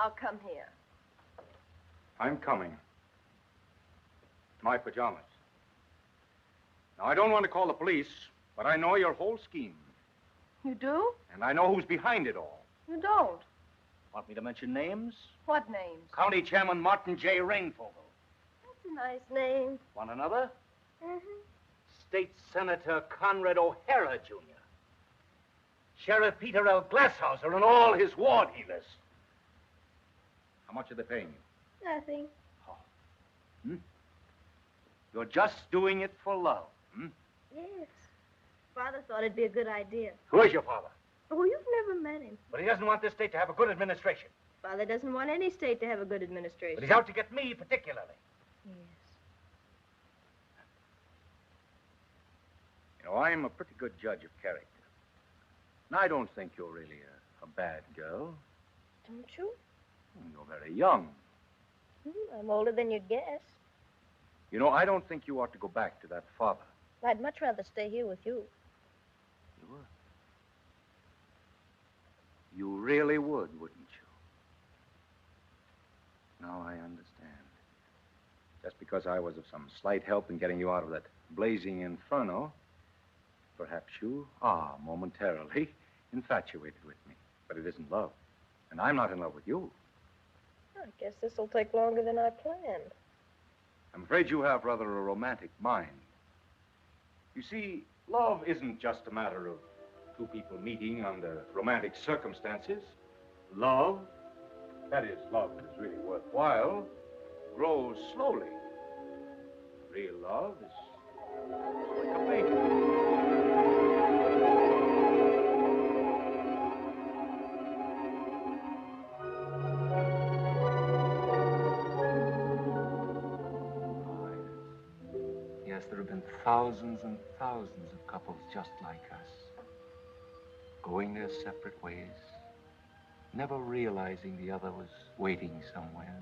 Now come here. I'm coming. My pajamas. Now, I don't want to call the police, but I know your whole scheme. You do? And I know who's behind it all. You don't. Want me to mention names? What names? County Chairman Martin J. Rainfogel. That's a nice name. Want another? Mm-hmm. State Senator Conrad O'Hara, Jr. Sheriff Peter L. Glasshouser and all his ward heelers. How much are they paying you? Nothing. Oh. Hmm? You're just doing it for love, hmm? Yes. Father thought it'd be a good idea. Who is your father? Oh, you've never met him. But he doesn't want this state to have a good administration. Father doesn't want any state to have a good administration. But he's out to get me particularly. Yes. You know, I'm a pretty good judge of character. And I don't think you're really a bad girl. Don't you? You're very young. I'm older than you'd guess. You know, I don't think you ought to go back to that father. I'd much rather stay here with you. You would? You really would, wouldn't you? Now I understand. Just because I was of some slight help in getting you out of that blazing inferno, perhaps you are momentarily infatuated with me. But it isn't love. And I'm not in love with you. I guess this will take longer than I planned. I'm afraid you have rather a romantic mind. You see, love isn't just a matter of two people meeting under romantic circumstances. Love, that is, love that is really worthwhile, grows slowly. Real love is like a baby. There have been thousands and thousands of couples just like us, going their separate ways, never realizing the other was waiting somewhere.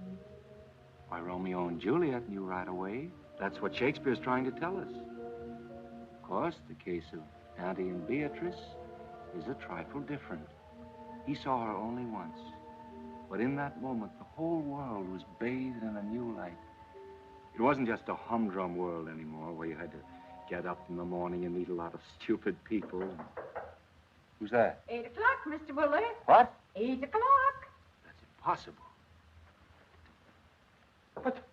Why, Romeo and Juliet knew right away. That's what Shakespeare's trying to tell us. Of course, the case of Dante and Beatrice is a trifle different. He saw her only once, but in that moment, the whole world was bathed in a new light. It wasn't just a humdrum world anymore, where you had to get up in the morning and meet a lot of stupid people. Who's that? 8 o'clock, Mr. Bullard. What? 8 o'clock. That's impossible. But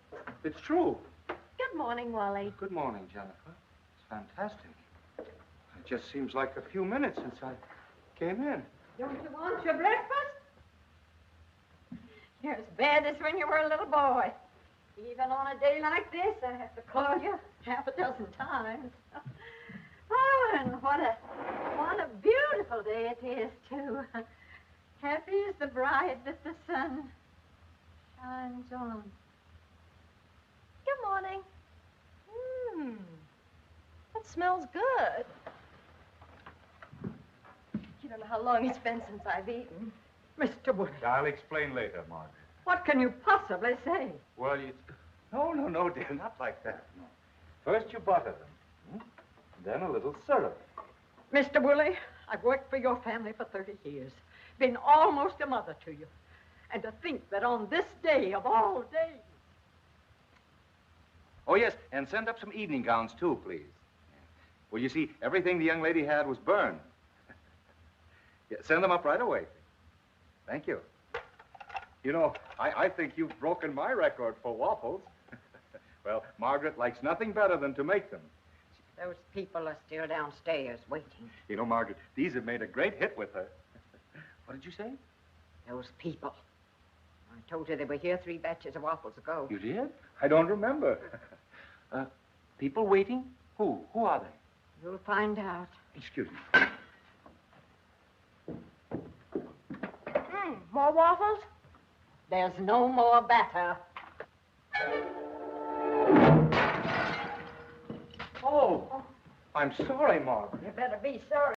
it's true. Good morning, Wally. Good morning, Jennifer. It's fantastic. It just seems like a few minutes since I came in. Don't you want your breakfast? You're as bad as when you were a little boy. Even on a day like this, I have to call you half a dozen times. Oh, and what a beautiful day it is, too. Happy is the bride that the sun shines on. Good morning. That smells good. You don't know how long it's been since I've eaten. Mr. Wood, I'll explain later, Margaret. what can you possibly say? Well, you... No, dear, not like that. No. First you butter them, then a little syrup. Mr. Woolley, I've worked for your family for 30 years. Been almost a mother to you. And to think that on this day of all days... Oh, yes, and send up some evening gowns, too, please. Well, you see, everything the young lady had was burned. Yeah, send them up right away. Thank you. You know, I think you've broken my record for waffles. Well, Margaret likes nothing better than to make them. Those people are still downstairs waiting. You know, Margaret, these have made a great hit with her. What did you say? Those people. I told you they were here 3 batches of waffles ago. You did? I don't remember. People waiting? Who? Who are they? You'll find out. Excuse me. More waffles? There's no more batter. Oh, I'm sorry, Margaret. You better be sorry.